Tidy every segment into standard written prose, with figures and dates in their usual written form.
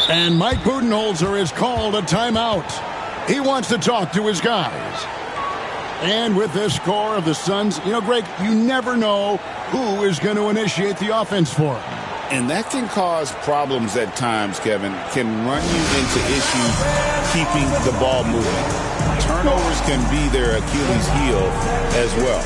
And Mike Budenholzer has called a timeout. He wants to talk to his guys. And with this score of the Suns, Greg, you never know who is going to initiate the offense for him. And that can cause problems at times, Kevin. Can run you into issues keeping the ball moving. Turnovers can be their Achilles heel as well.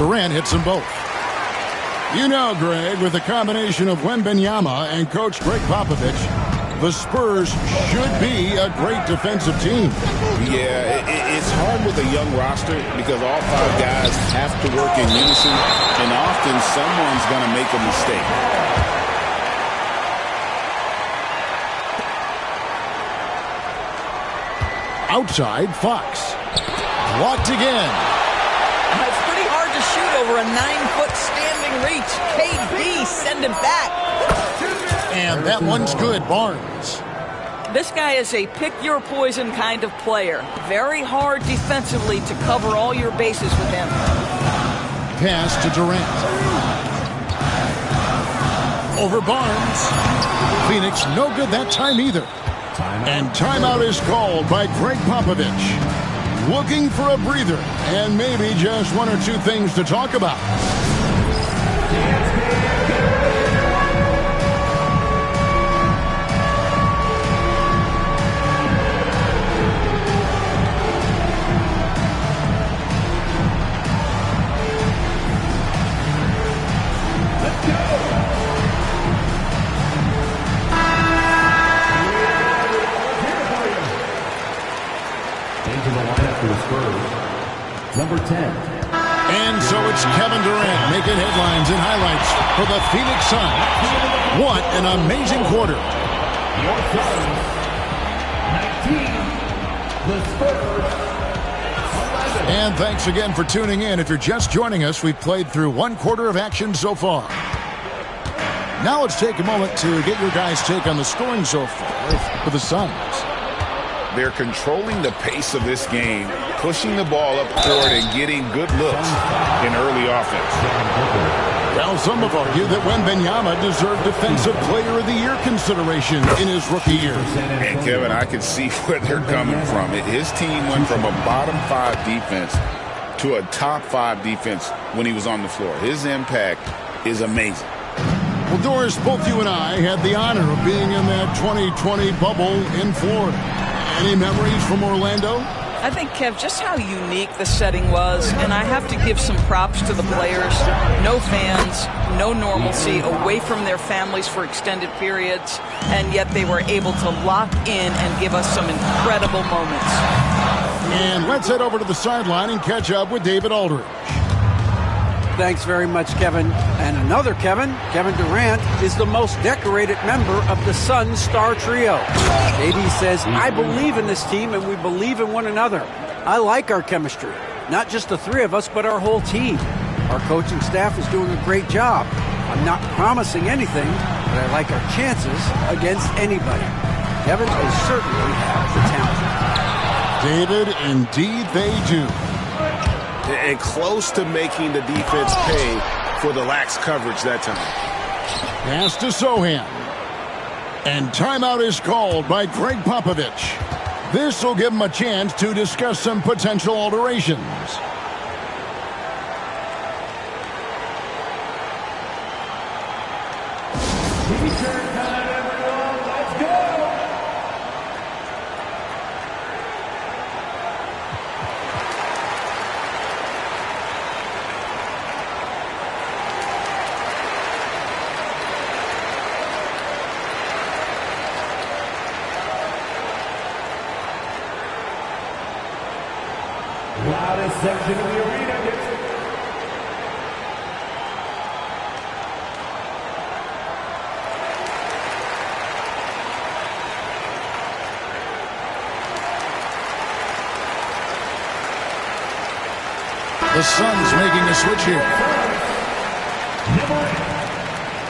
Durant hits them both. Greg, with the combination of Wembanyama and Coach Greg Popovich, the Spurs should be a great defensive team. Yeah, it's hard with a young roster because all five guys have to work in unison, and often someone's going to make a mistake. Outside, Fox. Blocked again. It's pretty hard to shoot over a 9-foot standing reach. KD send it back. And that one's good, Barnes. This guy is a pick-your-poison kind of player. Very hard defensively to cover all your bases with him. Pass to Durant. Over Barnes. Phoenix no good that time either. And timeout is called by Greg Popovich. Looking for a breather and maybe just one or two things to talk about. Let's go. Into the lineup for the Spurs, number 10. And so it's Kevin Durant making headlines and highlights for the Phoenix Suns. What an amazing quarter. Your Suns, 19. The Spurs, 11. And thanks again for tuning in. If you're just joining us, we've played through one quarter of action so far. Now let's take a moment to get your guys' take on the scoring so far for the Suns. They're controlling the pace of this game, pushing the ball up court and getting good looks in early offense. Well, some have argued that Wembanyama deserved Defensive Player of the Year consideration in his rookie year. And, Kevin, I can see where they're coming from. His team went from a bottom five defense to a top five defense when he was on the floor. His impact is amazing. Well, Doris, both you and I had the honor of being in that 2020 bubble in Florida. Any memories from Orlando? I think, Kev, just how unique the setting was, and I have to give some props to the players. No fans, no normalcy, away from their families for extended periods, and yet they were able to lock in and give us some incredible moments. And let's head over to the sideline and catch up with David Aldridge. Thanks very much, Kevin. And another Kevin, Kevin Durant, is the most decorated member of the Suns star trio. KD says, I believe in this team and we believe in one another. I like our chemistry. Not just the three of us, but our whole team. Our coaching staff is doing a great job. I'm not promising anything, but I like our chances against anybody. Kevin, they certainly have the talent. David, indeed they do. And close to making the defense pay for the lax coverage that time. Pass to Sochan. And timeout is called by Greg Popovich. This will give him a chance to discuss some potential alterations. Loudest section of the arena gets it. The Suns making a switch here. Number 8,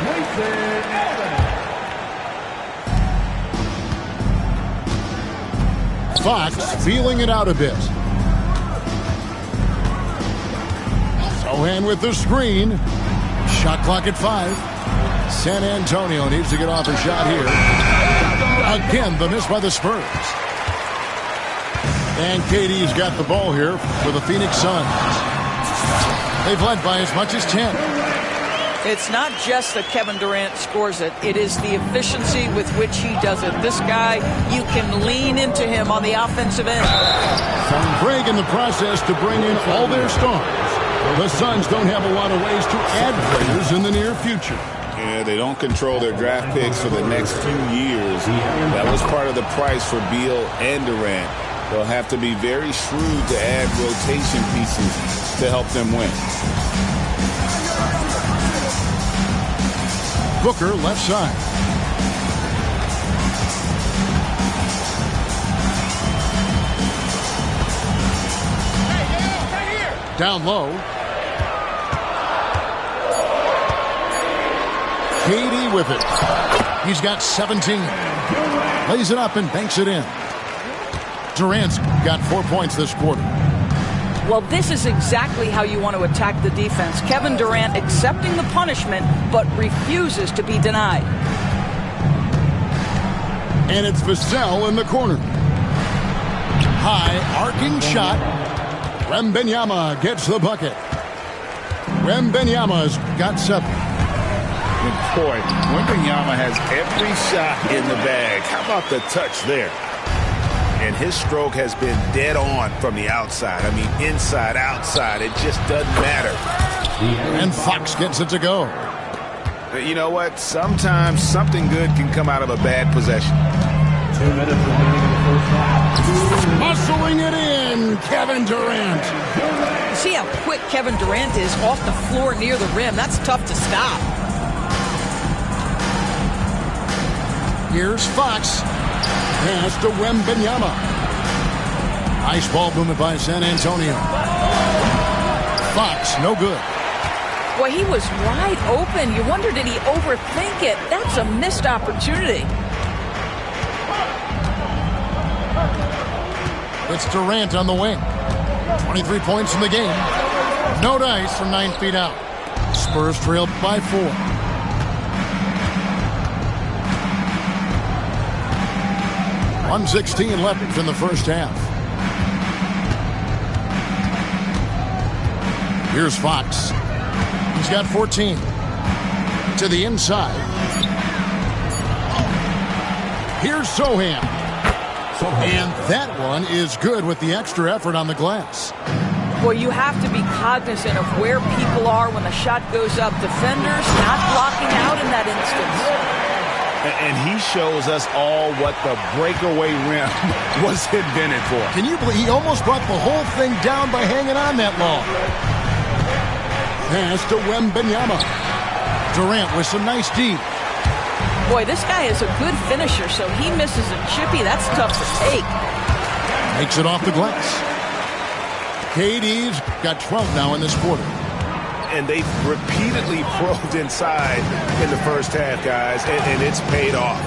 Grayson Allen. Fox feeling it out a bit. Sochan with the screen. Shot clock at 5. San Antonio needs to get off a shot here. Again, the miss by the Spurs. And KD's got the ball here for the Phoenix Suns. They've led by as much as 10. It's not just that Kevin Durant scores it. It is the efficiency with which he does it. This guy, you can lean into him on the offensive end. Craig in the process to bring in all their stars. The Suns don't have a lot of ways to add players in the near future. Yeah, they don't control their draft picks for the next few years. That was part of the price for Beal and Durant. They'll have to be very shrewd to add rotation pieces to help them win. Booker left side. Down low. KD with it. He's got 17. Lays it up and banks it in. Durant's got 4 points this quarter. Well, this is exactly how you want to attack the defense. Kevin Durant accepting the punishment, but refuses to be denied. And it's Vassell in the corner. High arcing shot. Wembanyama gets the bucket. Wembanyama's got 7. And boy, Wembanyama has every shot in the bag. How about the touch there? And his stroke has been dead on from the outside. I mean, inside, outside, it just doesn't matter. And Fox gets it to go. But you know what? Sometimes something good can come out of a bad possession. 2 minutes remaining in the first half. Muscling it in, Kevin Durant. See how quick Kevin Durant is off the floor near the rim. That's tough to stop. Here's Fox. Pass to Wembanyama. Nice ball movement by San Antonio. Fox, no good. Boy, he was wide open. You wonder, did he overthink it? That's a missed opportunity. It's Durant on the wing. 23 points in the game. No dice from 9 feet out. Spurs trailed by 4. .116 left in the first half. Here's Fox. He's got 14. To the inside. Here's Sochan. And that one is good with the extra effort on the glass. Well, you have to be cognizant of where people are when the shot goes up. Defenders not blocking out in that instance. And he shows us all what the breakaway rim was invented for. Can you believe he almost brought the whole thing down by hanging on that long? Pass to Wembanyama. Durant with some nice D. Boy, this guy is a good finisher, so he misses a chippy. That's tough to take. Makes it off the glass. KD's got 12 now in this quarter. And they've repeatedly probed inside in the first half, guys, and it's paid off.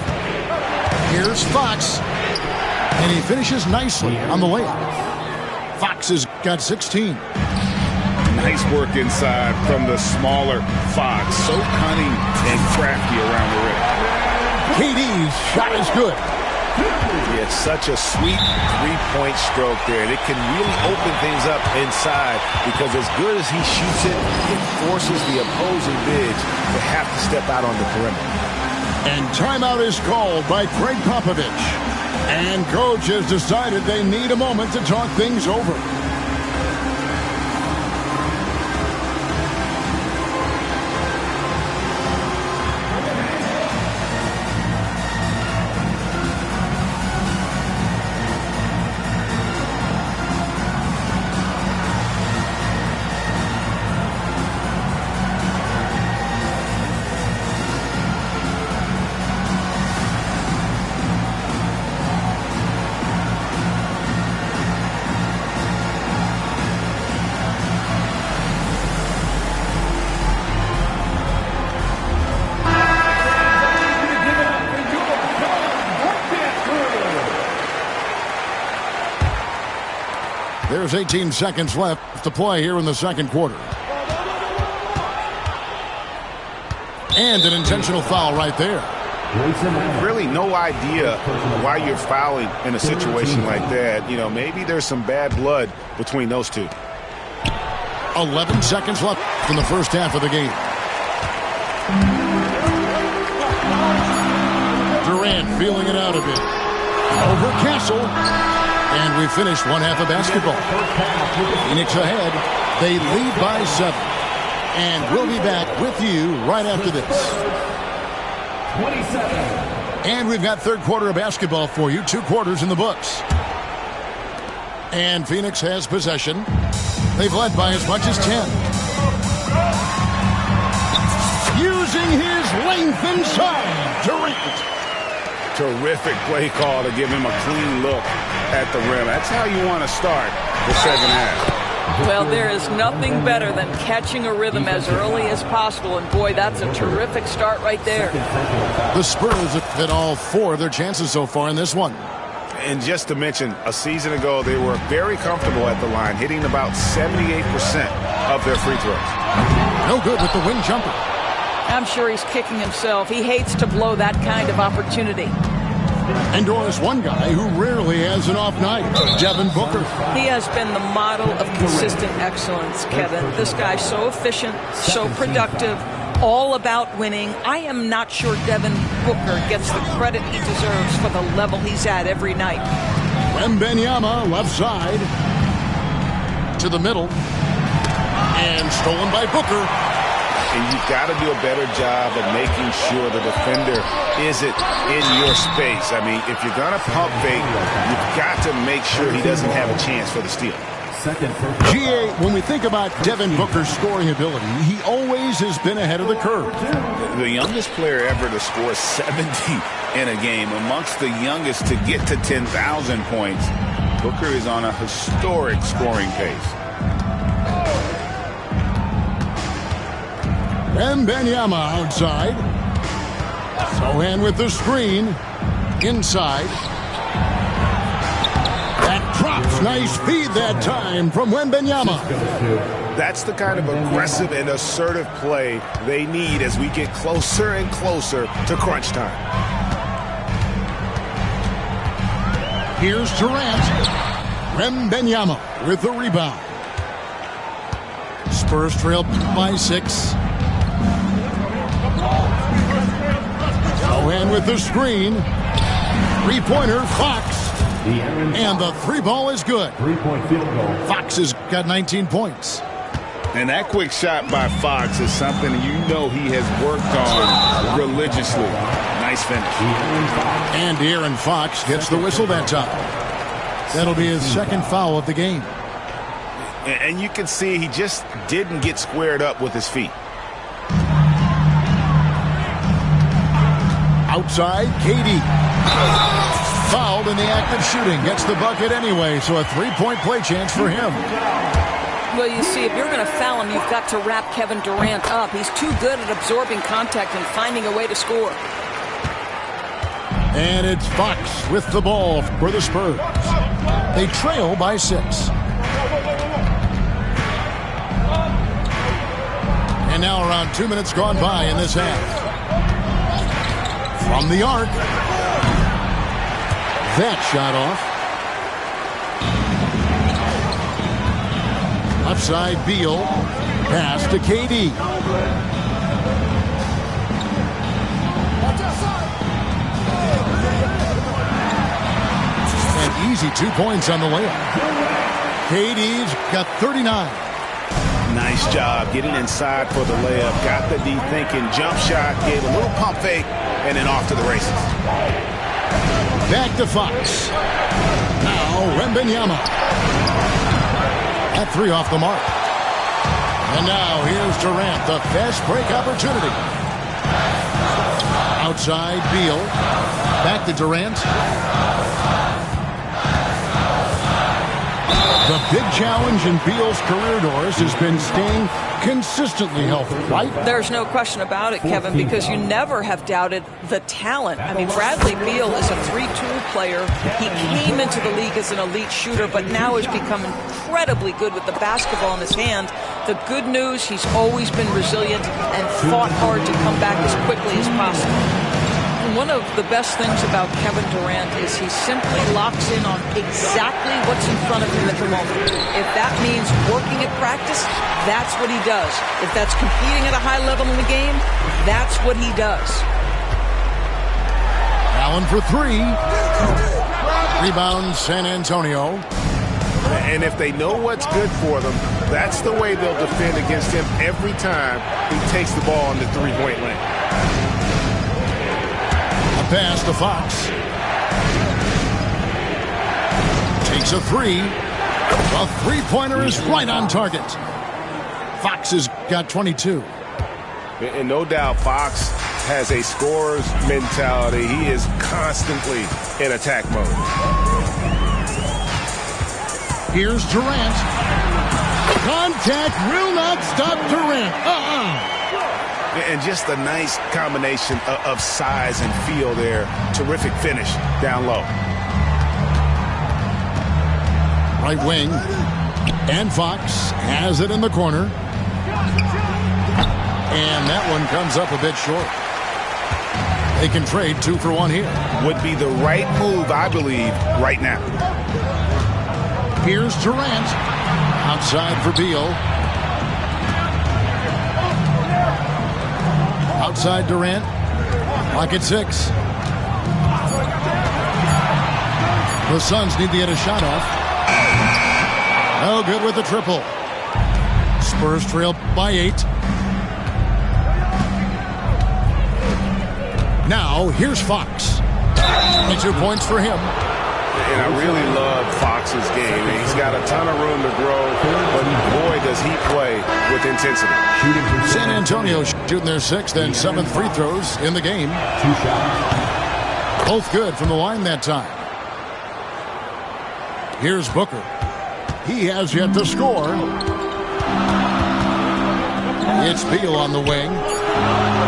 Here's Fox. And he finishes nicely on the layup. Fox has got 16. Nice work inside from the smaller Fox. So cunning and crafty around the rim. KD's shot is good. Yeah, it's such a sweet three-point stroke there. And it can really open things up inside because as good as he shoots it, it forces the opposing bigs to have to step out on the perimeter. And timeout is called by Greg Popovich. And coach has decided they need a moment to talk things over. There's 18 seconds left to play here in the second quarter. And an intentional foul right there. Really no idea why you're fouling in a situation like that. You know, maybe there's some bad blood between those two. 11 seconds left in the first half of the game. Durant feeling it out a bit. Over Castle. And we finished one half of basketball. Phoenix ahead. They lead by 7. And we'll be back with you right after this. 27. And we've got third quarter of basketball for you. 2 quarters in the books. And Phoenix has possession. They've led by as much as 10. Using his length inside. Durant. Terrific play call to give him a clean look at the rim. That's how you want to start the second half. Well, there is nothing better than catching a rhythm as early as possible. And, boy, that's a terrific start right there. The Spurs have hit all 4 of their chances so far in this one. And just to mention, a season ago, they were very comfortable at the line, hitting about 78% of their free throws. No good with the wing jumper. I'm sure he's kicking himself. He hates to blow that kind of opportunity. And Doris, one guy who rarely has an off night, Devin Booker. He has been the model of consistent excellence, Kevin. This guy's so efficient, so productive, all about winning. I am not sure Devin Booker gets the credit he deserves for the level he's at every night. Wembanyama, left side. To the middle. And stolen by Booker. And you've got to do a better job of making sure the defender isn't in your space. I mean, if you're going to pump fake, you've got to make sure he doesn't have a chance for the steal. GA, when we think about Devin Booker's scoring ability, he always has been ahead of the curve. The youngest player ever to score 70 in a game, amongst the youngest to get to 10,000 points. Booker is on a historic scoring pace. Wembanyama outside. Sohan with the screen. Inside. That drops. Nice feed that time from Wembanyama. That's the kind of aggressive and assertive play they need as we get closer and closer to crunch time. Here's Durant. Wembanyama with the rebound. Spurs trail by 6. Sohan with the screen. Three-pointer, Fox. And the 3-ball is good. 3-point field goal. Fox has got 19 points. And that quick shot by Fox is something you know he has worked on religiously. Nice finish. And De'Aaron Fox gets the whistle that time. That'll be his second foul of the game. And you can see he just didn't get squared up with his feet. Outside, KD. Fouled in the act of shooting. Gets the bucket anyway, so a 3-point play chance for him. Well, you see, if you're going to foul him, you've got to wrap Kevin Durant up. He's too good at absorbing contact and finding a way to score. And it's Fox with the ball for the Spurs. They trail by 6. And now around 2 minutes gone by in this half. From the arc. That shot off. Left side, Beal. Pass to KD. An easy 2 points on the layup. KD's got 39. Nice job getting inside for the layup. Got the D thinking. Jump shot. Gave a little pump fake. And then off to the races. Back to Fox. Now Wembanyama. That 3 off the mark. And now here's Durant, the fast break opportunity. Outside, Beal. Back to Durant. The big challenge in Beal's career, Doris, has been staying consistently healthy, right? There's no question about it, Kevin, because you never have doubted the talent. I mean, Bradley Beal is a 3-tool player. He came into the league as an elite shooter, but now has become incredibly good with the basketball in his hand. The good news, he's always been resilient and fought hard to come back as quickly as possible. One of the best things about Kevin Durant is he simply locks in on exactly what's in front of him at the moment. If that means working at practice, that's what he does. If that's competing at a high level in the game, that's what he does. Allen for 3. Rebound, San Antonio. And if they know what's good for them, that's the way they'll defend against him every time he takes the ball in the three-point lane. Pass to Fox. Takes a 3. A three-pointer is right on target. Fox has got 22. And no doubt Fox has a scorer's mentality. He is constantly in attack mode. Here's Durant. Contact will not stop Durant. And just a nice combination of size and feel there. Terrific finish down low. Right wing. And Fox has it in the corner. And that one comes up a bit short. They can trade 2 for 1 here. Would be the right move, I believe, right now. Here's Durant. Outside for Beal. Outside Durant. Clock at 6. The Suns need to get a shot off. No good with the triple. Spurs trail by 8. Now here's Fox. 22 points for him. And I really love Fox's game. He's got a ton of room to grow, but boy, does he play with intensity. San Antonio shooting their 6th and 7th free throws in the game. 2 shots. Both good from the line that time. Here's Booker. He has yet to score. It's Beal on the wing.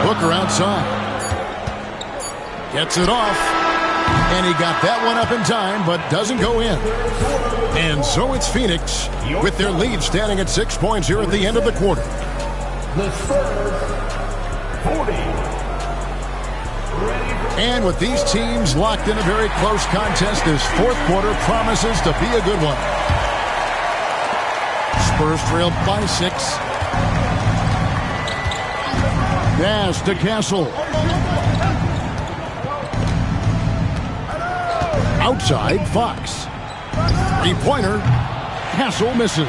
Booker outside. Gets it off. And he got that one up in time, but doesn't go in. And so it's Phoenix with their lead standing at 6 points here at the end of the quarter. The Spurs, 40. And with these teams locked in a very close contest, this 4th quarter promises to be a good one. Spurs trail by 6. Pass to Castle. Outside, Fox. 3-pointer. Castle misses.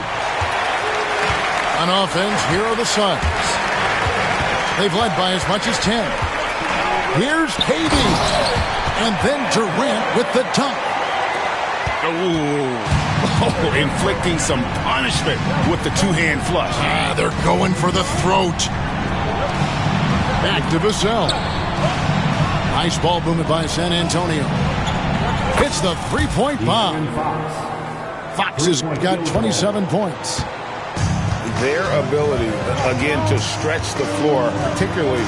On offense, here are the Suns. They've led by as much as 10. Here's KD. And then Durant with the dunk. Oh, inflicting some punishment with the 2-hand flush. They're going for the throat. Back to Vassell. Nice ball movement by San Antonio. Hits the 3-point bomb. Fox has got 27 points. Their ability, again, to stretch the floor, particularly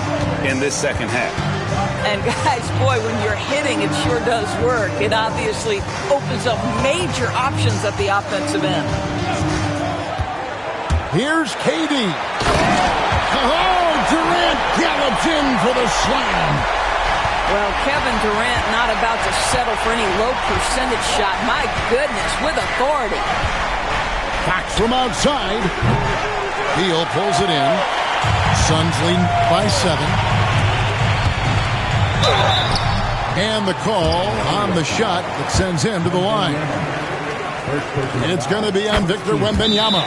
in this second half. And guys, boy, when you're hitting, it sure does work. It obviously opens up major options at the offensive end. Here's KD. Oh, Durant gallops in for the slam. Well, Kevin Durant not about to settle for any low percentage shot. My goodness, with authority. Fox from outside. Beal pulls it in. Suns lead by 7. And the call on the shot that sends him to the line. It's going to be on Victor Wembanyama.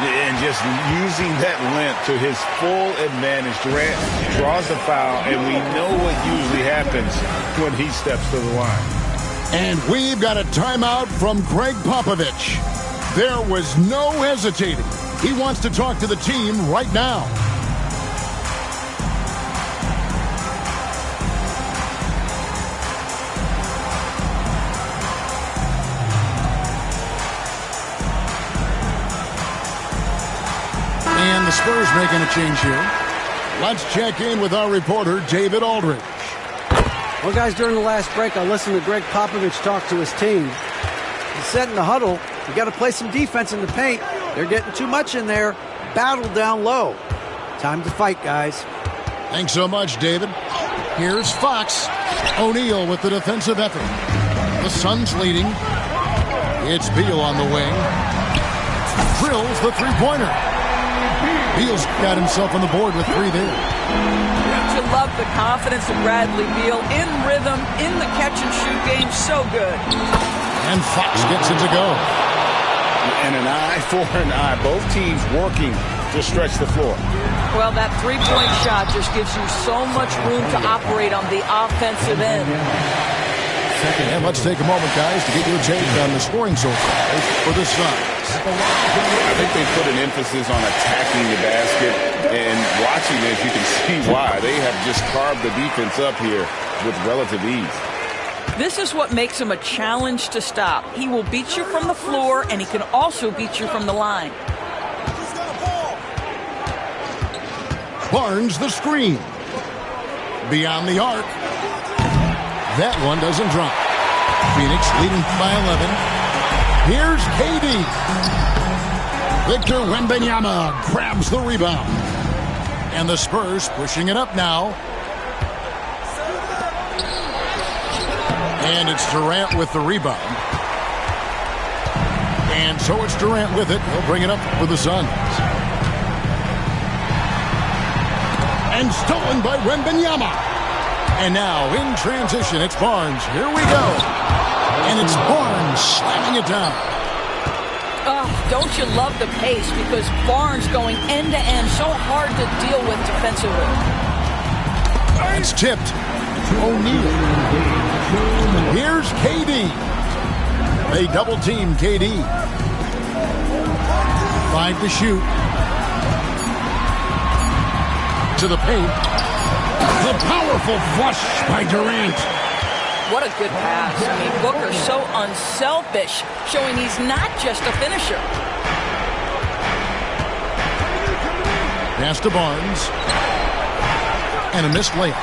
And just using that length to his full advantage. Durant draws the foul, and we know what usually happens when he steps to the line. And we've got a timeout from Greg Popovich. There was no hesitating. He wants to talk to the team right now. And the Spurs making a change here. Let's check in with our reporter, David Aldridge. Well, guys, during the last break, I listened to Greg Popovich talk to his team. He said in the huddle, you got to play some defense in the paint. They're getting too much in there. Battle down low. Time to fight, guys. Thanks so much, David. Here's Fox. O'Neal with the defensive effort. The Suns leading. It's Beal on the wing. Drills the three-pointer. Beal's got himself on the board with 3 there. Don't you love the confidence of Bradley Beal? In rhythm, in the catch-and-shoot game, so good. And Fox gets it to go. And an eye for an eye. Both teams working to stretch the floor. Well, that three-point shot just gives you so much room to operate on the offensive end. And let's take a moment, guys, to get your take on the scoring so far for the Suns. I think they put an emphasis on attacking the basket, and watching this, you can see why. They have just carved the defense up here with relative ease. This is what makes him a challenge to stop. He will beat you from the floor, and he can also beat you from the line. Barnes the screen. Beyond the arc. That one doesn't drop. Phoenix leading by 11. Here's KD. Victor Wembanyama grabs the rebound. And the Spurs pushing it up now. And it's Durant with the rebound. And so it's Durant with it. He'll bring it up for the Suns. And stolen by Wembanyama. And now in transition, it's Barnes. Here we go. And it's Barnes slamming it down. Oh, don't you love the pace? Because Barnes going end-to-end, so hard to deal with defensively. It's tipped to O'Neal. Here's KD. They double-team KD. 5 to shoot. To the paint. The powerful flush by Durant. What a good pass. I mean, Booker's so unselfish, showing he's not just a finisher. Pass to Barnes. And a missed layup.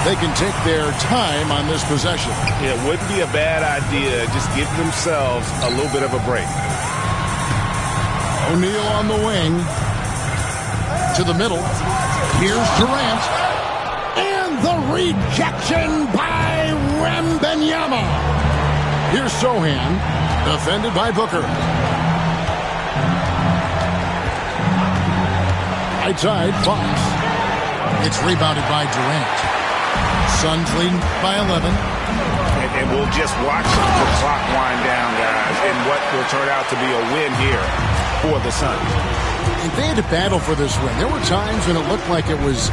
They can take their time on this possession. It wouldn't be a bad idea. Just give themselves a little bit of a break. O'Neal on the wing. To the middle. Here's Durant. And the rejection by Wembanyama. Here's Sohan. Defended by Booker. Right side, Fox. It's rebounded by Durant. Suns leading by 11. And we'll just watch the clock wind down, guys, and what will turn out to be a win here for the Suns. They had to battle for this win. There were times when it looked like it was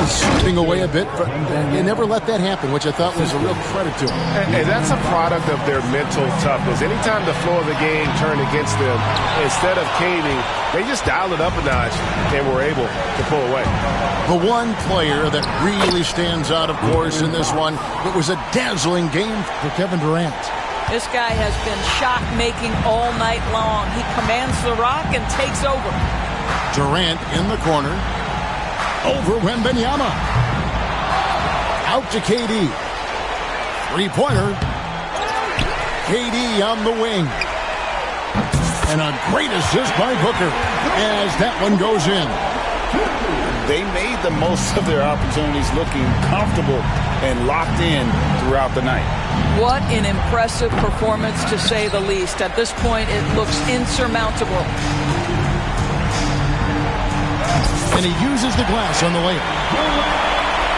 slipping away a bit, but they never let that happen, which I thought was a real credit to them. And that's a product of their mental toughness. Anytime the flow of the game turned against them, instead of caving, they just dialed it up a notch and were able to pull away. The one player that really stands out, of course, in this one, it was a dazzling game for Kevin Durant. This guy has been shot-making all night long. He commands the rock and takes over. Durant in the corner. Over Wembanyama. Out to KD. Three-pointer. KD on the wing. And a great assist by Booker as that one goes in. They made the most of their opportunities, looking comfortable and locked in throughout the night. What an impressive performance, to say the least. At this point, it looks insurmountable. And he uses the glass on the layup.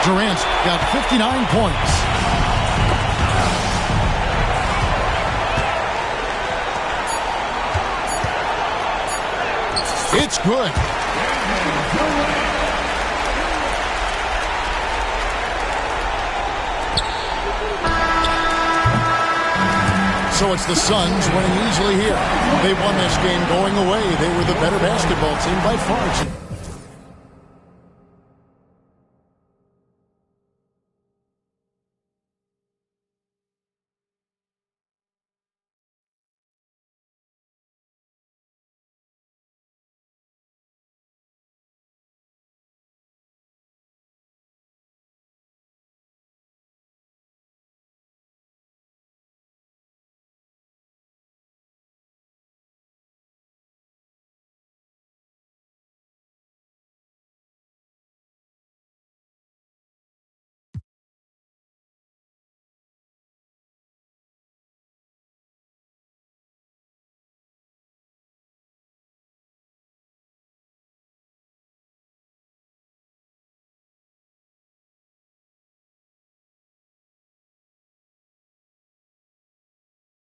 Durant's got 59 points. It's good. So it's the Suns winning easily here. They won this game going away. They were the better basketball team by far.